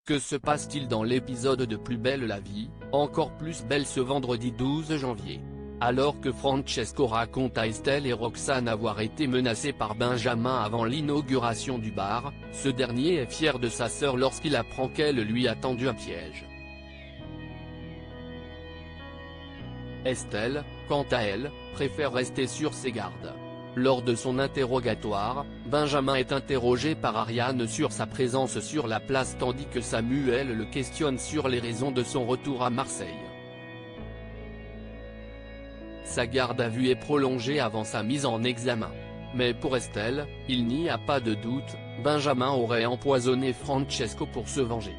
Que se passe-t-il dans l'épisode de Plus belle la vie, encore plus belle ce vendredi 12 janvier? Alors que Francesco raconte à Estelle et Roxane avoir été menacés par Benjamin avant l'inauguration du bar, ce dernier est fier de sa sœur lorsqu'il apprend qu'elle lui a tendu un piège. Estelle, quant à elle, préfère rester sur ses gardes. Lors de son interrogatoire, Benjamin est interrogé par Ariane sur sa présence sur la place tandis que Samuel le questionne sur les raisons de son retour à Marseille. Sa garde à vue est prolongée avant sa mise en examen. Mais pour Estelle, il n'y a pas de doute, Benjamin aurait empoisonné Francesco pour se venger.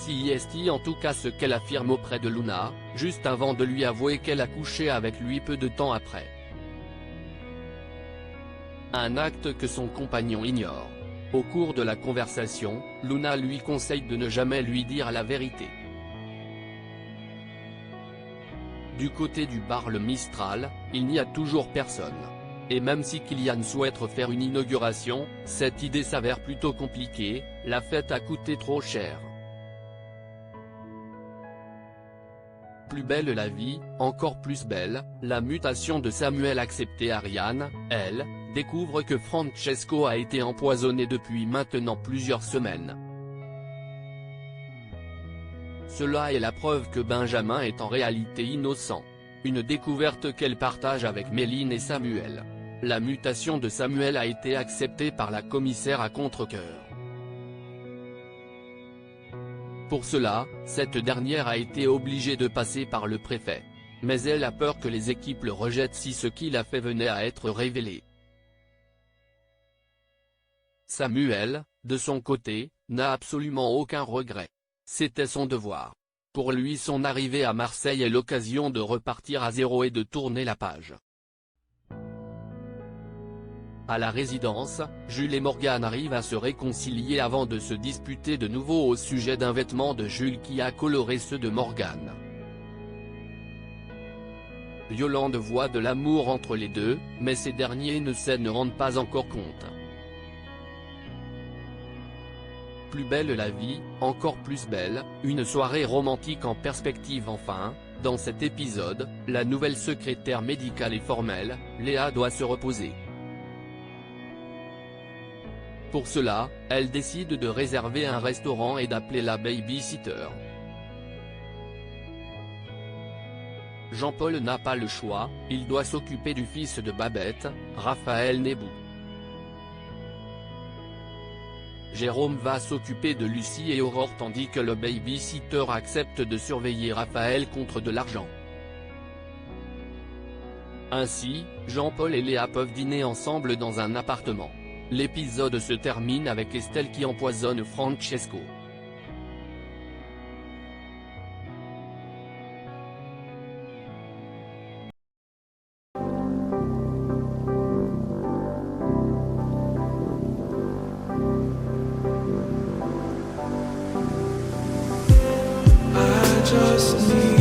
Si est en tout cas ce qu'elle affirme auprès de Luna, juste avant de lui avouer qu'elle a couché avec lui peu de temps après. Un acte que son compagnon ignore. Au cours de la conversation, Luna lui conseille de ne jamais lui dire la vérité. Du côté du bar Le Mistral, il n'y a toujours personne. Et même si Kylian souhaite refaire une inauguration, cette idée s'avère plutôt compliquée, la fête a coûté trop cher. Plus belle la vie, encore plus belle, la mutation de Samuel acceptée. Ariane, elle, découvre que Francesco a été empoisonné depuis maintenant plusieurs semaines. Cela est la preuve que Benjamin est en réalité innocent. Une découverte qu'elle partage avec Méline et Samuel. La mutation de Samuel a été acceptée par la commissaire à contre-cœur. Pour cela, cette dernière a été obligée de passer par le préfet. Mais elle a peur que les équipes le rejettent si ce qu'il a fait venait à être révélé. Samuel, de son côté, n'a absolument aucun regret. C'était son devoir. Pour lui, son arrivée à Marseille est l'occasion de repartir à zéro et de tourner la page. À la résidence, Jules et Morgane arrivent à se réconcilier avant de se disputer de nouveau au sujet d'un vêtement de Jules qui a coloré ceux de Morgane. Yolande voit de l'amour entre les deux, mais ces derniers ne rendent pas encore compte. Plus belle la vie, encore plus belle, une soirée romantique en perspective enfin. Dans cet épisode, la nouvelle secrétaire médicale est formelle, Léa doit se reposer. Pour cela, elle décide de réserver un restaurant et d'appeler la baby-sitter. Jean-Paul n'a pas le choix, il doit s'occuper du fils de Babette, Raphaël Nebou. Jérôme va s'occuper de Lucie et Aurore tandis que le baby-sitter accepte de surveiller Raphaël contre de l'argent. Ainsi, Jean-Paul et Léa peuvent dîner ensemble dans un appartement. L'épisode se termine avec Estelle qui empoisonne Francesco. I just need